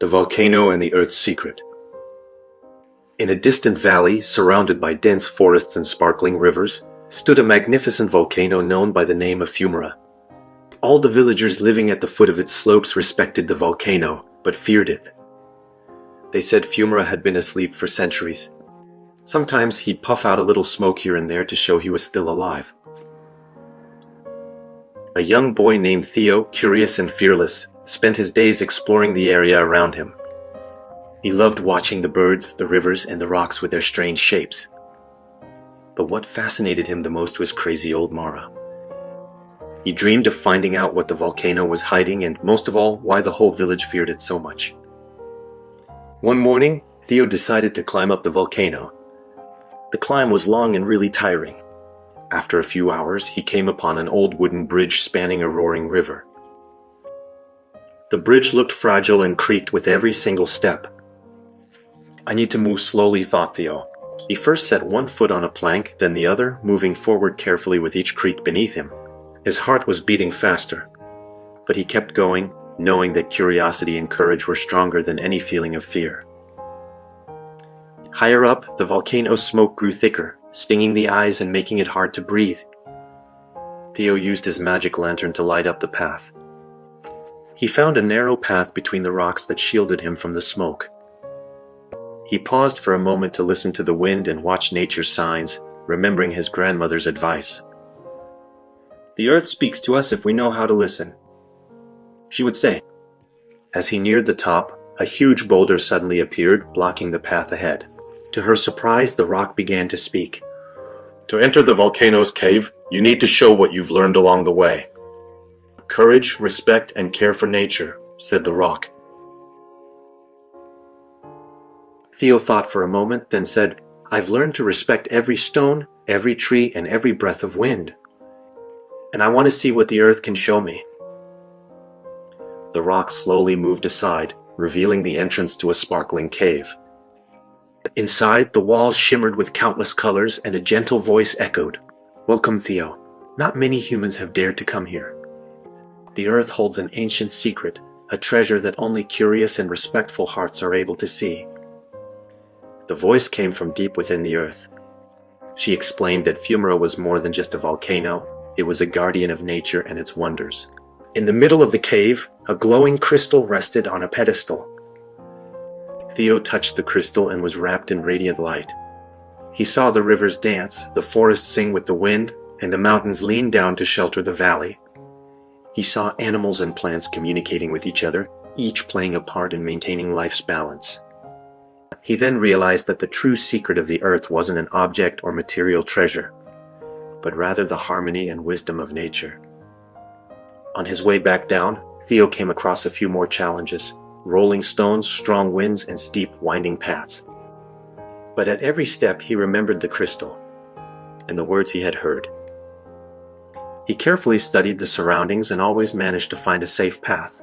The Volcano and the Earth's Secret. In a distant valley, surrounded by dense forests and sparkling rivers, stood a magnificent volcano known by the name of Fumara. All the villagers living at the foot of its slopes respected the volcano, but feared it. They said Fumara had been asleep for centuries. Sometimes he'd puff out a little smoke here and there to show he was still alive. A young boy named Theo, curious and fearless, spent his days exploring the area around him. He loved watching the birds, the rivers, and the rocks with their strange shapes. But what fascinated him the most was crazy old Mara. He dreamed of finding out what the volcano was hiding and, most of all, why the whole village feared it so much. One morning, Theo decided to climb up the volcano. The climb was long and really tiring. After a few hours, he came upon an old wooden bridge spanning a roaring river. The bridge looked fragile and creaked with every single step. I need to move slowly, thought Theo. He first set one foot on a plank, then the other, moving forward carefully with each creak beneath him. His heart was beating faster, but he kept going, knowing that curiosity and courage were stronger than any feeling of fear. Higher up, the volcano's smoke grew thicker, stinging the eyes and making it hard to breathe. Theo used his magic lantern to light up the path. He found a narrow path between the rocks that shielded him from the smoke. He paused for a moment to listen to the wind and watch nature's signs, remembering his grandmother's advice. "The earth speaks to us if we know how to listen," she would say. As he neared the top, a huge boulder suddenly appeared, blocking the path ahead. To her surprise, the rock began to speak. "To enter the volcano's cave, you need to show what you've learned along the way. Courage, respect, and care for nature," said the rock. Theo thought for a moment, then said, "I've learned to respect every stone, every tree, and every breath of wind. And I want to see what the earth can show me." The rock slowly moved aside, revealing the entrance to a sparkling cave. Inside, the walls shimmered with countless colors, and a gentle voice echoed, "Welcome, Theo. Not many humans have dared to come here. The earth holds an ancient secret, a treasure that only curious and respectful hearts are able to see." The voice came from deep within the earth. She explained that Fumara was more than just a volcano. It was a guardian of nature and its wonders. In the middle of the cave, a glowing crystal rested on a pedestal. Theo touched the crystal and was wrapped in radiant light. He saw the rivers dance, the forests sing with the wind, and the mountains lean down to shelter the valley. He saw animals and plants communicating with each other, each playing a part in maintaining life's balance. He then realized that the true secret of the earth wasn't an object or material treasure, but rather the harmony and wisdom of nature. On his way back down, Theo came across a few more challenges: rolling stones, strong winds, and steep, winding paths. But at every step he remembered the crystal and the words he had heard. He carefully studied the surroundings and always managed to find a safe path.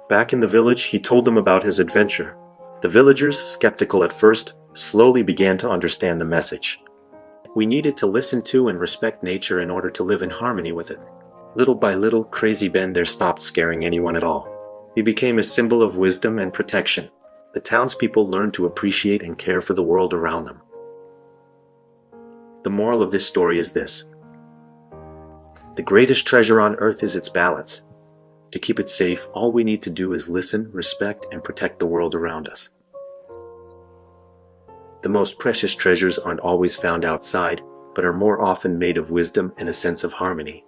Back in the village, he told them about his adventure. The villagers, skeptical at first, slowly began to understand the message. We needed to listen to and respect nature in order to live in harmony with it. Little by little, Crazy Ben there stopped scaring anyone at all. He became a symbol of wisdom and protection. The townspeople learned to appreciate and care for the world around them. The moral of this story is this: the greatest treasure on earth is its balance. To keep it safe, all we need to do is listen, respect, and protect the world around us. The most precious treasures aren't always found outside, but are more often made of wisdom and a sense of harmony.